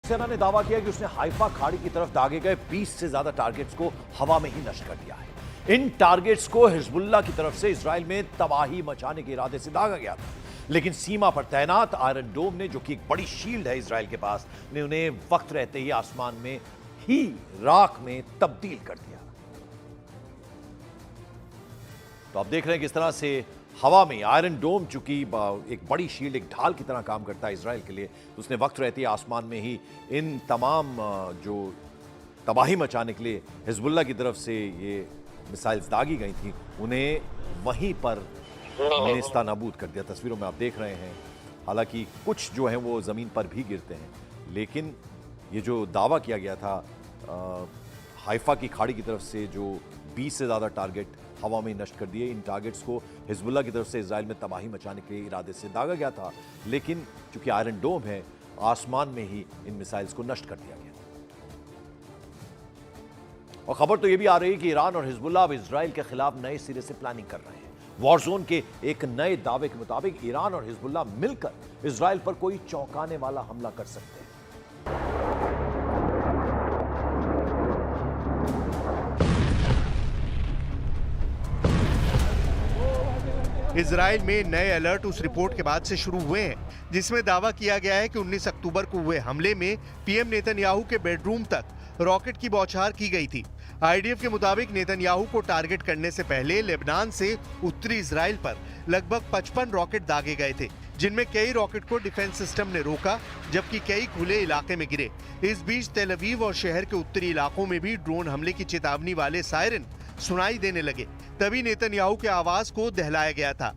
सेना ने दावा किया कि उसने हाइफा खाड़ी की तरफ दागे गए 20 से ज्यादा टारगेट्स को हवा में ही नष्ट कर दिया है। इन टारगेट्स को हिजबुल्लाह की तरफ से इजराइल में तबाही मचाने के इरादे से दागा गया था, लेकिन सीमा पर तैनात आयरन डोम ने, जो कि एक बड़ी शील्ड है इजराइल के पास, ने उन्हें वक्त रहते ही आसमान में ही राख में तब्दील कर दिया। तो आप देख रहे हैं किस तरह से हवा में आयरन डोम, चूंकि एक बड़ी शील्ड, एक ढाल की तरह काम करता है इजराइल के लिए, तो उसने वक्त रहते ही आसमान में ही इन तमाम जो तबाही मचाने के लिए हिजबुल्लाह की तरफ से ये मिसाइल्स दागी गई थी, उन्हें वहीं पर नेस्ता नाबूद कर दिया। तस्वीरों में आप देख रहे हैं, हालांकि कुछ जो हैं वो ज़मीन पर भी गिरते हैं, लेकिन ये जो दावा किया गया था हाइफा की खाड़ी की तरफ से जो 20 से ज़्यादा टारगेट हवा में नष्ट कर दिए, इन टारगेट्स को हिजबुल्लाह की तरफ से इजराइल में तबाही मचाने के इरादे से दागा गया था, लेकिन चूंकि आयरन डोम है, आसमान में ही इन मिसाइल्स को नष्ट कर दिया गया। और खबर तो यह भी आ रही है कि ईरान और हिजबुल्लाह अब इजराइल के खिलाफ नए सिरे से प्लानिंग कर रहे हैं। वॉर जोन के एक नए दावे के मुताबिक ईरान और हिजबुल्लाह मिलकर इजराइल पर कोई चौंकाने वाला हमला कर सकते हैं। इजराइल में नए अलर्ट उस रिपोर्ट के बाद से शुरू हुए हैं जिसमें दावा किया गया है कि 19 अक्टूबर को हुए हमले में पीएम नेतन्याहू के बेडरूम तक रॉकेट की बौछार की गई थी। आईडीएफ के मुताबिक नेतन्याहू को टारगेट करने से पहले लेबनान से उत्तरी इजराइल पर लगभग 55 रॉकेट दागे गए थे, जिनमें कई रॉकेट को डिफेंस सिस्टम ने रोका, जबकि कई खुले इलाके में गिरे। इस बीच तेल अवीव और शहर के उत्तरी इलाकों में भी ड्रोन हमले की चेतावनी वाले सायरन सुनाई देने लगे। तभी नेतन्याहू के आवास को दहलाया गया था।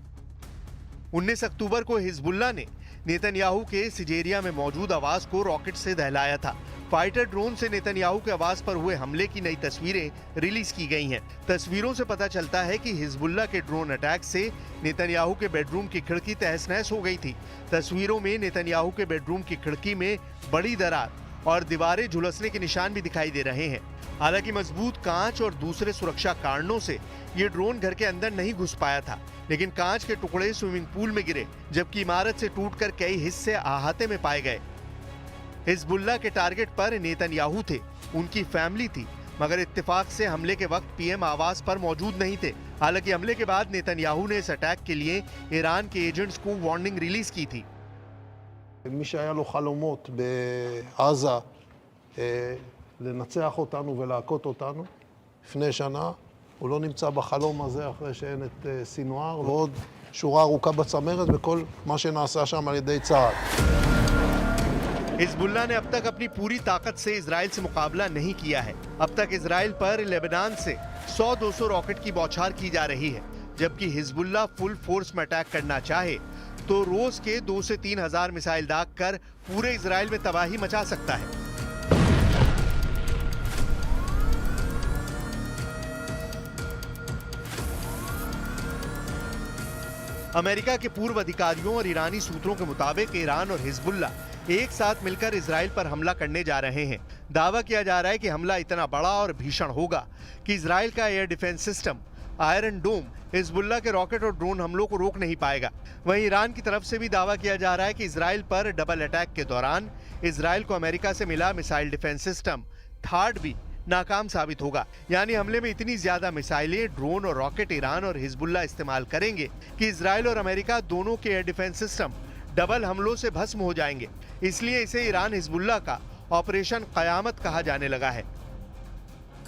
19 अक्टूबर को हिजबुल्लाह ने नेतन्याहू के सिजेरिया में मौजूद आवास को रॉकेट से दहलाया था। फाइटर ड्रोन से नेतन्याहू के आवास पर हुए हमले की नई तस्वीरें रिलीज की गई हैं। तस्वीरों से पता चलता है कि हिजबुल्लाह के ड्रोन अटैक से नेतन्याहू के बेडरूम की खिड़की तहस-नहस हो गई थी। तस्वीरों में नेतन्याहू के बेडरूम की खिड़की में बड़ी दरार और दीवारें झुलसने के निशान भी दिखाई दे रहे हैं। हालांकि मजबूत कांच और दूसरे सुरक्षा कारणों से ये ड्रोन घर के अंदर नहीं घुस पाया था, लेकिन कांच के टुकड़े स्विमिंग पूल में गिरे, जबकि इमारत से टूटकर कई हिस्से अहाते में पाए गए। हिजबुल्लाह के टारगेट पर नेतन्याहू थे, उनकी फैमिली थी, मगर इत्तेफाक से हमले के वक्त पीएम आवास पर मौजूद नहीं थे। हालांकि हमले के बाद नेतन्याहू ने इस अटैक के लिए ईरान के एजेंट्स को वार्निंग रिलीज की थी। מי שהיה לו חלומות בעזה לנצח אותנו ולהכות אותנו לפני שנה, הוא לא נמצא בחלום הזה אחרי שאין את סינואר ועוד שורה ארוכה בצמרת וכל מה שנעשה שם על ידי צה"ל. हिजबुल्लाह ने अब तक अपनी पूरी ताकत से इजराइल से मुकाबला नहीं किया है। अब तक इजराइल पर लेबनान से 100-200 रॉकेट की बौछार की जा रही है, जबकि हिजबुल्लाह फुल फोर्स में अटैक करना चाहे तो रोज के 2 से 3 हजार मिसाइल दाग कर पूरे इजराइल में तबाही मचा सकता है। अमेरिका के पूर्व अधिकारियों और ईरानी सूत्रों के मुताबिक ईरान और हिजबुल्लाह एक साथ मिलकर इजराइल पर हमला करने जा रहे हैं। दावा किया जा रहा है कि हमला इतना बड़ा और भीषण होगा कि इजराइल का एयर डिफेंस सिस्टम आयरन डोम हिजबुल्लाह के रॉकेट और ड्रोन हमलों को रोक नहीं पाएगा। वहीं ईरान की तरफ से भी दावा किया जा रहा है कि इजराइल पर डबल अटैक के दौरान इजराइल को अमेरिका से मिला मिसाइल डिफेंस सिस्टम थार्ड भी नाकाम साबित होगा। यानी हमले में इतनी ज्यादा मिसाइलें, ड्रोन और रॉकेट ईरान और हिजबुल्लाह इस्तेमाल करेंगे कि इजराइल और अमेरिका दोनों के एयर डिफेंस सिस्टम डबल हमलों से भस्म हो जाएंगे। इसलिए इसे ईरान हिजबुल्लाह का ऑपरेशन कयामत कहा जाने लगा है।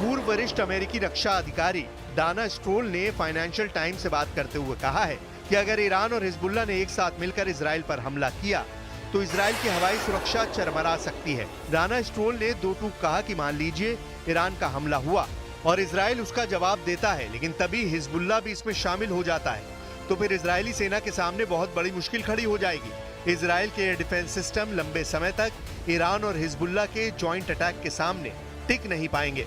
पूर्व वरिष्ठ अमेरिकी रक्षा अधिकारी डाना स्ट्रोल ने फाइनेंशियल टाइम्स से बात करते हुए कहा है कि अगर ईरान और हिजबुल्लाह ने एक साथ मिलकर इजराइल पर हमला किया तो इजराइल की हवाई सुरक्षा चरमरा सकती है। डाना स्ट्रोल ने दो टूक कहा कि मान लीजिए ईरान का हमला हुआ और इजराइल उसका जवाब देता है, लेकिन तभी हिजबुल्लाह भी इसमें शामिल हो जाता है, तो फिर इजरायली सेना के सामने बहुत बड़ी मुश्किल खड़ी हो जाएगी। इजराइल के एयर डिफेंस सिस्टम लंबे समय तक ईरान और हिजबुल्लाह के जॉइंट अटैक के सामने टिक नहीं पाएंगे।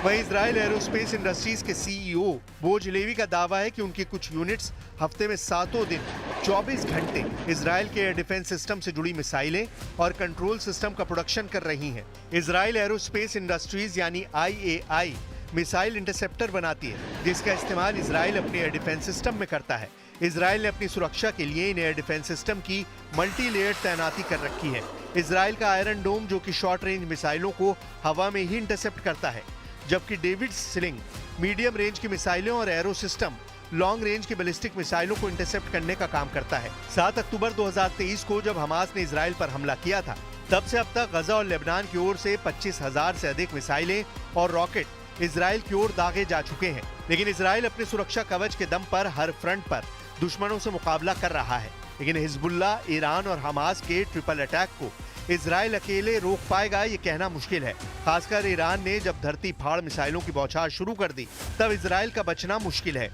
वहीं इजराइल एरोस्पेस इंडस्ट्रीज के सीईओ बोज लेवी का दावा है कि उनकी कुछ यूनिट्स हफ्ते में 7 दिन 24 घंटे इजराइल के एयर डिफेंस सिस्टम से जुड़ी मिसाइलें और कंट्रोल सिस्टम का प्रोडक्शन कर रही हैं। इजराइल एरोस्पेस इंडस्ट्रीज यानी IAI मिसाइल इंटरसेप्टर बनाती है, जिसका इस्तेमाल इजराइल अपने एयर डिफेंस सिस्टम में करता है। इजराइल ने अपनी सुरक्षा के लिए इन एयर डिफेंस सिस्टम की मल्टी लेयर्ड तैनाती कर रखी है। इजराइल का आयरन डोम जो कि शॉर्ट रेंज मिसाइलों को हवा में ही इंटरसेप्ट करता है, जबकि डेविड स्लिंग मीडियम रेंज की मिसाइलों और एरो सिस्टम लॉन्ग रेंज की बैलिस्टिक मिसाइलों को इंटरसेप्ट करने का काम करता है। 7 अक्टूबर 2023 को जब हमास ने इजराइल पर हमला किया था, तब से अब तक गजा और लेबनान की ओर से 25,000 से अधिक मिसाइलें और रॉकेट इजराइल की ओर दागे जा चुके हैं। लेकिन इजराइल अपने सुरक्षा कवच के दम पर हर फ्रंट पर दुश्मनों से मुकाबला कर रहा है। लेकिन हिजबुल्लाह, ईरान और हमास के ट्रिपल अटैक को इजराइल अकेले रोक पाएगा ये कहना मुश्किल है। खासकर ईरान ने जब धरती फाड़ मिसाइलों की बौछार शुरू कर दी, तब इजराइल का बचना मुश्किल है।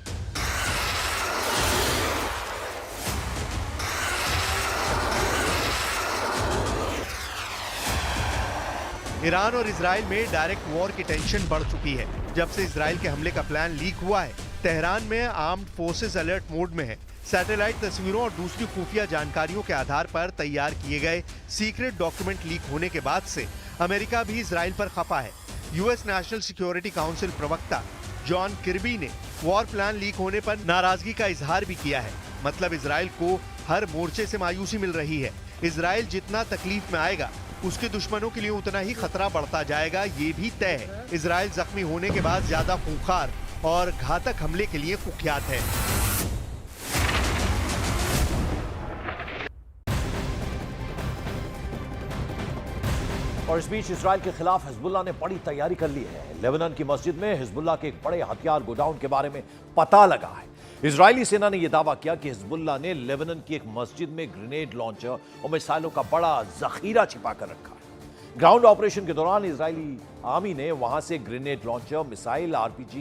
ईरान और इजराइल में डायरेक्ट वॉर की टेंशन बढ़ चुकी है। जब से इजराइल के हमले का प्लान लीक हुआ है, तेहरान में आर्म्ड फोर्सेस अलर्ट मोड में है। सैटेलाइट तस्वीरों और दूसरी खुफिया जानकारियों के आधार पर तैयार किए गए सीक्रेट डॉक्यूमेंट लीक होने के बाद से अमेरिका भी इजराइल पर खफा है। यूएस नेशनल सिक्योरिटी काउंसिल प्रवक्ता जॉन किर्बी ने वॉर प्लान लीक होने पर नाराजगी का इजहार भी किया है। मतलब इजराइल को हर मोर्चे से मायूसी मिल रही है। इजराइल जितना तकलीफ में आएगा, उसके दुश्मनों के लिए उतना ही खतरा बढ़ता जाएगा, ये भी तय है। इजराइल जख्मी होने के बाद ज्यादा खूंखार और घातक हमले के लिए कुख्यात है। और इस बीच इजराइल के खिलाफ हिजबुल्लाह ने बड़ी तैयारी कर ली है। लेबनान की मस्जिद में हिजबुल्लाह के एक बड़े हथियार गोडाउन के बारे में पता लगा है। इजरायली सेना ने यह दावा किया कि हिजबुल्लाह ने लेबनान की एक मस्जिद में ग्रेनेड लॉन्चर और मिसाइलों का बड़ा जखीरा छिपा कर रखा है। ग्राउंड ऑपरेशन के दौरान इजरायली आर्मी ने वहां से ग्रेनेड लॉन्चर, मिसाइल, RPG,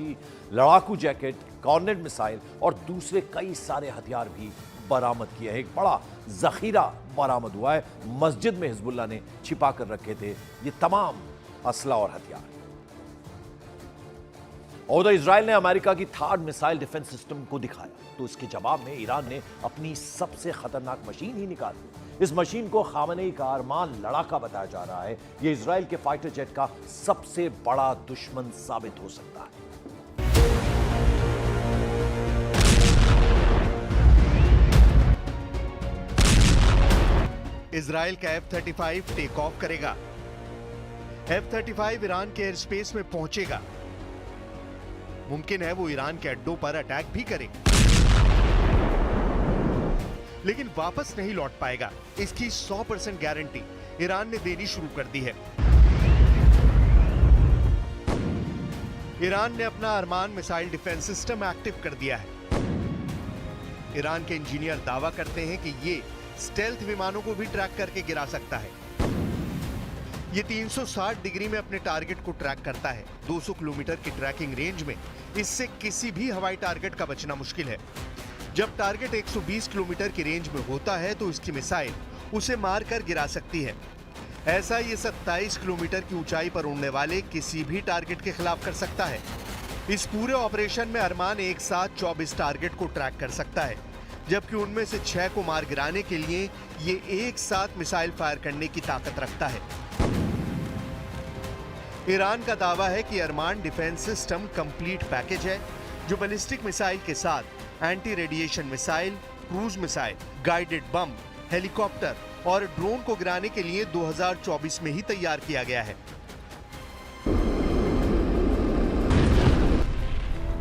लड़ाकू जैकेट, कॉर्नेट मिसाइल और दूसरे कई सारे हथियार भी बरामद किए हैं। एक बड़ा जखीरा बरामद हुआ है। मस्जिद में हिजबुल्लाह ने छिपा कर रखे थे ये तमाम असला और हथियार। और उधर इजराइल ने अमेरिका की थार्ड मिसाइल डिफेंस सिस्टम को दिखाया, तो इसके जवाब में ईरान ने अपनी सबसे खतरनाक मशीन ही निकाली। इस मशीन को खामेनेई का अरमान लड़ाका बताया जा रहा है। यह इजराइल के फाइटर जेट का सबसे बड़ा दुश्मन साबित हो सकता है। इजराइल का F-35 टेक ऑफ करेगा। F-35 ईरान के एयर स्पेस में पहुंचेगा। मुमकिन है वो ईरान के अड्डों पर अटैक भी करे, लेकिन वापस नहीं लौट पाएगा। इसकी 100% गारंटी ईरान ने देनी शुरू कर दी है। ईरान ने अपना अरमान मिसाइल डिफेंस सिस्टम एक्टिव कर दिया है। ईरान के इंजीनियर दावा करते हैं कि ये स्टेल्थ विमानों को भी ट्रैक करके गिरा सकता है। ये 360 डिग्री में अपने टारगेट को ट्रैक करता है। 200 किलोमीटर की ट्रैकिंग रेंज में इससे किसी भी हवाई टारगेट का बचना मुश्किल है। जब टारगेट 120 किलोमीटर की रेंज में होता है तो इसकी मिसाइल उसे मारकर गिरा सकती है। ऐसा ये 27 किलोमीटर की ऊंचाई पर उड़ने वाले किसी भी टारगेट के खिलाफ कर सकता है। इस पूरे ऑपरेशन में अरमान एक साथ 24 टारगेट को ट्रैक कर सकता है, जबकि उनमें से 6 को मार गिराने के लिए ये एक साथ मिसाइल फायर करने की ताकत रखता है। ईरान का दावा है कि अरमान डिफेंस सिस्टम कंप्लीट पैकेज है, जो बैलिस्टिक मिसाइल के साथ anti radiation missile, cruise missile, guided bomb, helicopter और ड्रोन को गिराने के लिए 2024 में ही तैयार किया गया है।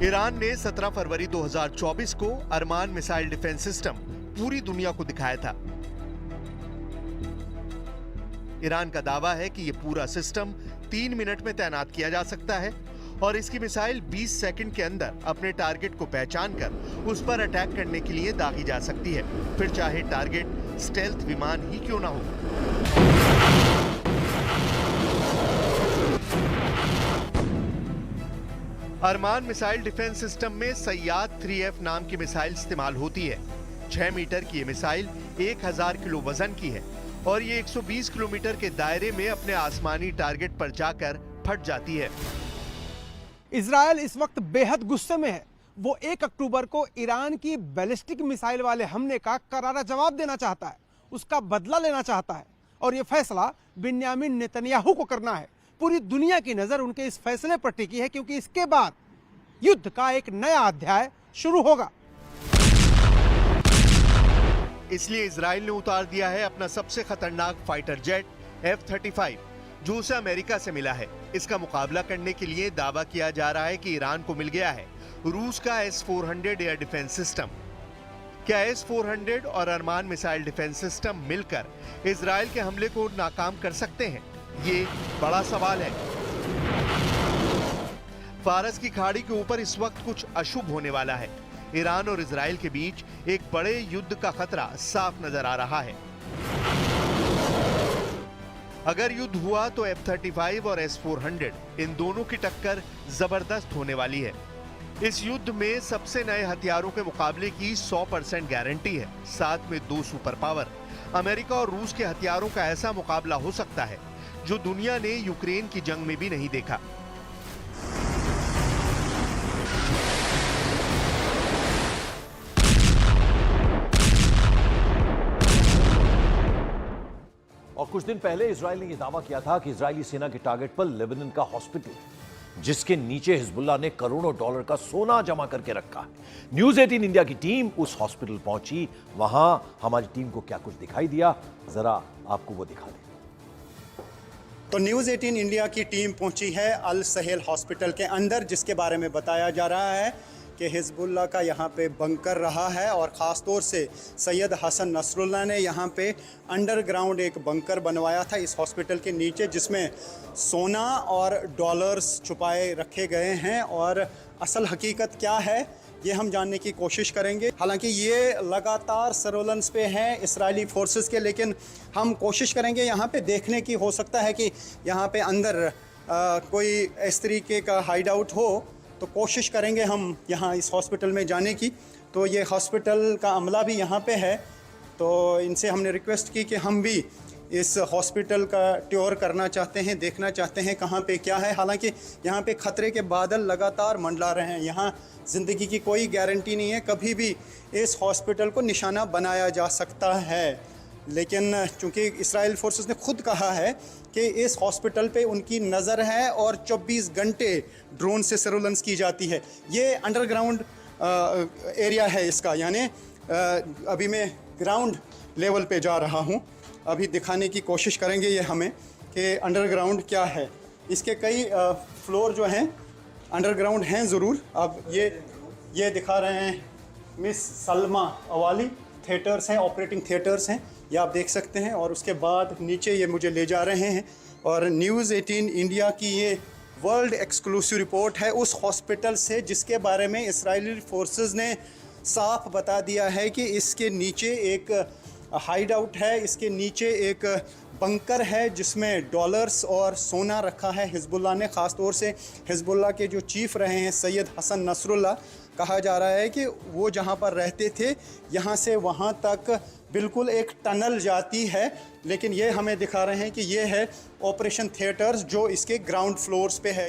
ईरान ने 17 फरवरी 2024 को अरमान मिसाइल डिफेंस सिस्टम पूरी दुनिया को दिखाया था। ईरान का दावा है कि यह पूरा सिस्टम 3 मिनट में तैनात किया जा सकता है और इसकी मिसाइल 20 सेकंड के अंदर अपने टारगेट को पहचान कर उस पर अटैक करने के लिए दागी जा सकती है, फिर चाहे टारगेट स्टेल्थ विमान ही क्यों ना हो। अरमान मिसाइल डिफेंस सिस्टम में सैयाद 3F नाम की मिसाइल इस्तेमाल होती है। 6 मीटर की ये मिसाइल 1000 किलो वजन की है और ये 120 किलोमीटर के दायरे में अपने आसमानी टारगेट पर जाकर फट जाती है। इजराइल इस वक्त बेहद गुस्से में है। वो 1 अक्टूबर को ईरान की बैलिस्टिक मिसाइल वाले हमले का करारा जवाब देना चाहता है, उसका बदला लेना चाहता है और ये फैसला बिन्यामिन नेतन्याहू को करना है। पूरी दुनिया की नजर उनके इस फैसले पर टिकी है क्योंकि इसके बाद युद्ध का एक नया अध्याय शुरू होगा। इसलिए इजराइल ने उतार दिया है अपना सबसे खतरनाक फाइटर जेट F-35 जो उसे अमेरिका से मिला है। इसका मुकाबला करने के लिए दावा किया जा रहा है कि ईरान को मिल गया है रूस का S-400 एयर डिफेंस सिस्टम। क्या S-400 और अरमान मिसाइल डिफेंस सिस्टम मिलकर इजराइल के हमले को नाकाम कर सकते हैं? ये बड़ा सवाल है। फारस की खाड़ी के ऊपर इस वक्त कुछ अशुभ होने वाला है। ईरान और इजराइल के बीच एक बड़े युद्ध का खतरा साफ नजर आ रहा है। अगर युद्ध हुआ तो F-35 और S-400 इन दोनों की टक्कर जबरदस्त होने वाली है। इस युद्ध में सबसे नए हथियारों के मुकाबले की 100% गारंटी है। साथ में 2 सुपर पावर अमेरिका और रूस के हथियारों का ऐसा मुकाबला हो सकता है जो दुनिया ने यूक्रेन की जंग में भी नहीं देखा। और कुछ दिन पहले इजराइल ने यह दावा किया था कि इजरायली सेना के टारगेट पर लेबनान का हॉस्पिटल, जिसके नीचे हिजबुल्लाह ने करोड़ों डॉलर का सोना जमा करके रखा है। न्यूज 18 इंडिया की टीम उस हॉस्पिटल पहुंची। वहां हमारी टीम को क्या कुछ दिखाई दिया, जरा आपको वो दिखा दें। तो न्यूज़ 18 इंडिया की टीम पहुंची है अल सहेल हॉस्पिटल के अंदर, जिसके बारे में बताया जा रहा है कि हिजबुल्लाह का यहाँ पे बंकर रहा है और ख़ास तौर से सैयद हसन नसरुल्लाह ने यहाँ पे अंडरग्राउंड एक बंकर बनवाया था इस हॉस्पिटल के नीचे, जिसमें सोना और डॉलर्स छुपाए रखे गए हैं। और असल हकीकत क्या है ये हम जानने की कोशिश करेंगे। हालांकि ये लगातार सर्वेलेंस पे हैं इजरायली फोर्सेस के, लेकिन हम कोशिश करेंगे यहाँ पे देखने की। हो सकता है कि यहाँ पे अंदर कोई इस तरीके का हाइड आउट हो, तो कोशिश करेंगे हम यहाँ इस हॉस्पिटल में जाने की। तो ये हॉस्पिटल का अमला भी यहाँ पे है, तो इनसे हमने रिक्वेस्ट की कि हम भी इस हॉस्पिटल का टूर करना चाहते हैं, देखना चाहते हैं कहाँ पे क्या है। हालांकि यहाँ पे ख़तरे के बादल लगातार मंडला रहे हैं। यहाँ ज़िंदगी की कोई गारंटी नहीं है, कभी भी इस हॉस्पिटल को निशाना बनाया जा सकता है। लेकिन चूँकि इजराइल फोर्सेस ने खुद कहा है कि इस हॉस्पिटल पे उनकी नज़र है और 24 घंटे ड्रोन से सर्वेलेंस की जाती है। ये अंडरग्राउंड एरिया है इसका, यानी अभी मैं ग्राउंड लेवल पे जा रहा हूँ। अभी दिखाने की कोशिश करेंगे ये हमें कि अंडरग्राउंड क्या है। इसके कई फ्लोर जो हैं अंडरग्राउंड हैं ज़रूर। अब ये दिखा रहे हैं मिस सलमा अवाली थिएटर्स हैं, ऑपरेटिंग थिएटर्स हैं, ये आप देख सकते हैं। और उसके बाद नीचे ये मुझे ले जा रहे हैं और न्यूज़ 18 इंडिया की ये वर्ल्ड एक्सक्लूसिव रिपोर्ट है उस हॉस्पिटल से, जिसके बारे में इजरायली फोर्सेस ने साफ बता दिया है कि इसके नीचे एक हाइड आउट है, इसके नीचे एक बंकर है जिसमें डॉलर्स और सोना रखा है हिजबुल्लाह ने। ख़ास तौर से हिजबुल्लाह के जो चीफ रहे हैं सैयद हसन नसरुल्लाह, कहा जा रहा है कि वो जहाँ पर रहते थे यहाँ से वहाँ तक बिल्कुल एक टनल जाती है। लेकिन ये हमें दिखा रहे हैं कि ये है ऑपरेशन थिएटर्स जो इसके ग्राउंड फ्लोर्स पे है।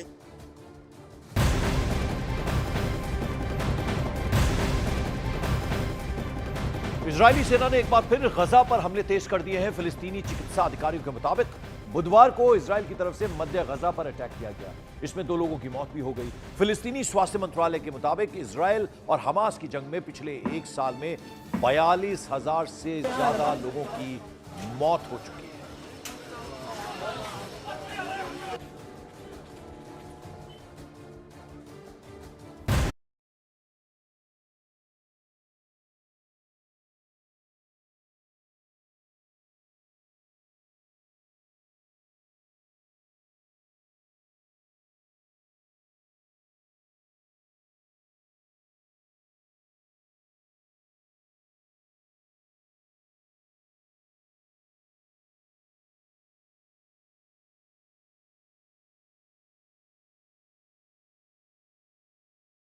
इजरायली सेना ने एक बार फिर गजा पर हमले तेज कर दिए हैं। फिलिस्तीनी चिकित्सा अधिकारियों के मुताबिक बुधवार को इजराइल की तरफ से मध्य गजा पर अटैक किया गया, इसमें 2 लोगों की मौत भी हो गई। फिलिस्तीनी स्वास्थ्य मंत्रालय के मुताबिक इजराइल और हमास की जंग में पिछले 1 साल में 42,000 से ज्यादा लोगों की मौत हो चुकी है।